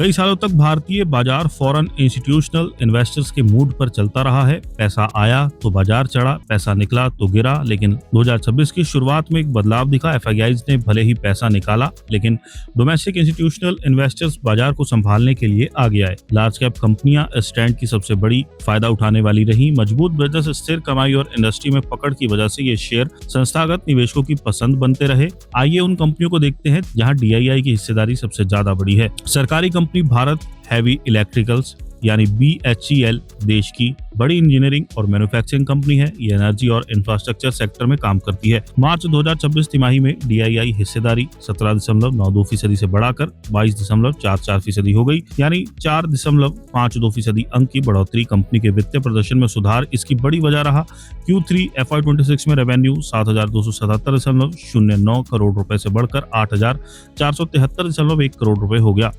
कई सालों तक भारतीय बाजार फॉरेन इंस्टीट्यूशनल इन्वेस्टर्स के मूड पर चलता रहा है। पैसा आया तो बाजार चढ़ा, पैसा निकला तो गिरा। लेकिन 2026 की शुरुआत में एक बदलाव दिखा। एफआईआईज ने भले ही पैसा निकाला, लेकिन डोमेस्टिक इंस्टीट्यूशनल इन्वेस्टर्स बाजार को संभालने के लिए आगे आए। लार्ज कैप कंपनियां इस ट्रेंड की सबसे बड़ी फायदा उठाने वाली रही। मजबूत बिजनेस, स्थिर कमाई और इंडस्ट्री में पकड़ की वजह से ये शेयर संस्थागत निवेशकों की पसंद बनते रहे। आइए उन कंपनियों को देखते हैं जहां डीआईआई की हिस्सेदारी सबसे ज्यादा बड़ी है। सरकारी कंपनी भारत हैवी इलेक्ट्रिकल्स यानी BHEL देश की बड़ी इंजीनियरिंग और मैन्युफैक्चरिंग कंपनी है। ये एनर्जी और इंफ्रास्ट्रक्चर सेक्टर में काम करती है। मार्च 2026 तिमाही में डीआईआई हिस्सेदारी 17.92% से बढ़ाकर 22.44% हो गई, यानी 4.52% अंक की बढ़ोतरी। कंपनी के वित्तीय प्रदर्शन में सुधार इसकी बड़ी वजह रहा। Q3 FY26 में रेवेन्यू 7,277.09 करोड़ रुपए से बढ़कर 8,473.1 करोड़ रुपए हो गया।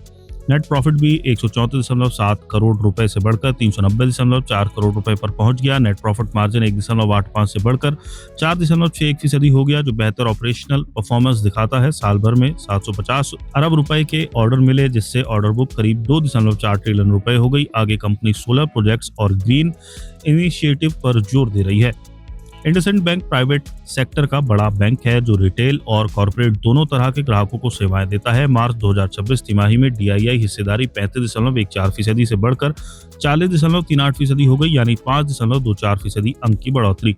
नेट प्रॉफिट भी 134.7 करोड़ रुपए से बढ़कर 390.4 करोड़ रुपए पर पहुंच गया। नेट प्रॉफिट मार्जिन 1.85 से बढ़कर 4.61% हो गया, जो बेहतर ऑपरेशनल परफॉर्मेंस दिखाता है। साल भर में 750 अरब रुपए के ऑर्डर मिले, जिससे ऑर्डर बुक करीब 2.4 ट्रिलियन रुपए हो गई। आगे कंपनी सोलर प्रोजेक्ट्स और ग्रीन इनिशिएटिव पर जोर दे रही है। इंडसइंड बैंक प्राइवेट सेक्टर का बड़ा बैंक है, जो रिटेल और कॉर्पोरेट दोनों तरह के ग्राहकों को सेवाएं देता है। मार्च 2026 तिमाही में डीआईआई हिस्सेदारी 35.14% से बढ़कर 40.38% हो गई, यानी 5.24% अंक की बढ़ोतरी।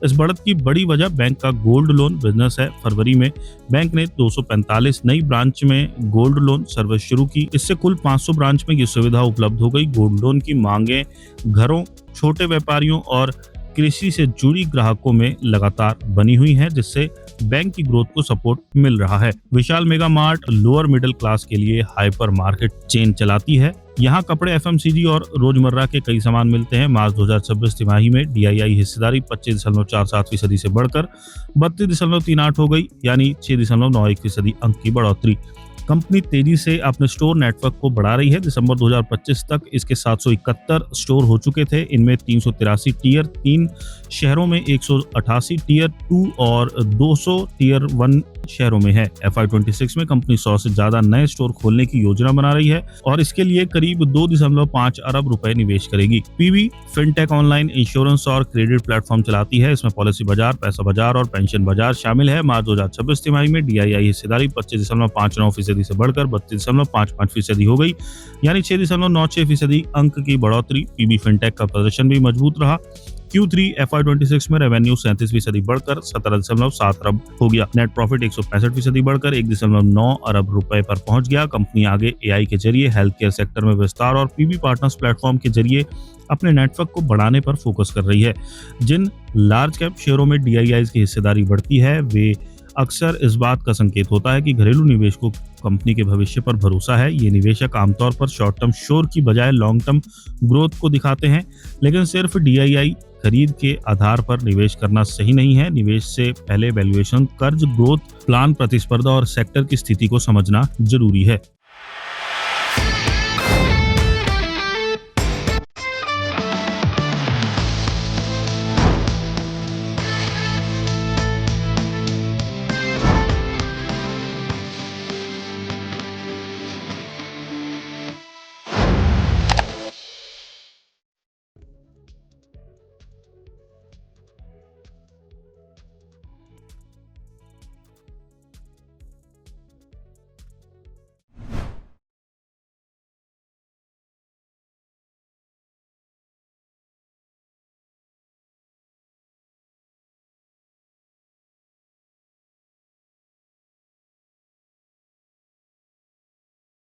इस बढ़त की बड़ी वजह बैंक का गोल्ड लोन बिजनेस है। फरवरी में बैंक ने 245 नई ब्रांच में गोल्ड लोन सर्विस शुरू की। इससे कुल 500 ब्रांच में ये सुविधा उपलब्ध हो गई। गोल्ड लोन की मांगे घरों, छोटे व्यापारियों और कृषि से जुड़ी ग्राहकों में लगातार बनी हुई है, जिससे बैंक की ग्रोथ को सपोर्ट मिल रहा है। Vishal mega mart lower middle class के लिए हाइपर मार्केट चेन चलाती है। यहाँ कपड़े, FMCG और रोजमर्रा के कई सामान मिलते हैं। मार्च 2026 तिमाही में डीआईआई हिस्सेदारी 25.47% से बढ़कर 32.38 हो गई, यानी 6.91% अंक की बढ़ोतरी। कंपनी तेजी से अपने स्टोर नेटवर्क को बढ़ा रही है। दिसंबर 2025 तक इसके 771 स्टोर हो चुके थे। इनमें 383 टियर 3 शहरों में, 188 टियर 2 और 200 टियर 1 शहरों में है। FY26 में कंपनी 100 से ज्यादा नए स्टोर खोलने की योजना बना रही है और इसके लिए करीब 2.5 अरब रुपए निवेश करेगी। पीबी फिनटेक ऑनलाइन इंश्योरेंस और क्रेडिट प्लेटफॉर्म चलाती है। इसमें पॉलिसी बाजार, पैसा बाजार और पेंशन बाजार शामिल है। मार्च 2026 तिमाही में डीआईआई हिस्सेदारी 25.59% से बढ़कर 32.55% हो गई, यानी 6.96% अंक की बढ़ोतरी। पीबी फिनटेक का प्रदर्शन भी मजबूत रहा। Q3 FY26 में रेवेन्यू 37% बढ़कर 17.7 अरब हो गया। नेट प्रॉफिट 165% बढ़कर 1.9 अरब रुपए पर पहुंच गया। कंपनी आगे AI के जरिए हेल्थ केयर सेक्टर में विस्तार और पीबी पार्टनर्स प्लेटफॉर्म के जरिए अपने नेटवर्क को बढ़ाने पर फोकस कर रही है। जिन लार्ज कैप शेयरों में डीआईआई की हिस्सेदारी बढ़ती है, वे अक्सर इस बात का संकेत होता है कि घरेलू निवेशकों को कंपनी के भविष्य पर भरोसा है। ये निवेशक आमतौर पर शॉर्ट टर्म शोर की बजाय लॉन्ग टर्म ग्रोथ को दिखाते हैं, लेकिन सिर्फ डीआईआई खरीद के आधार पर निवेश करना सही नहीं है। निवेश से पहले वैल्यूएशन, कर्ज, ग्रोथ प्लान, प्रतिस्पर्धा और सेक्टर की स्थिति को समझना जरूरी है।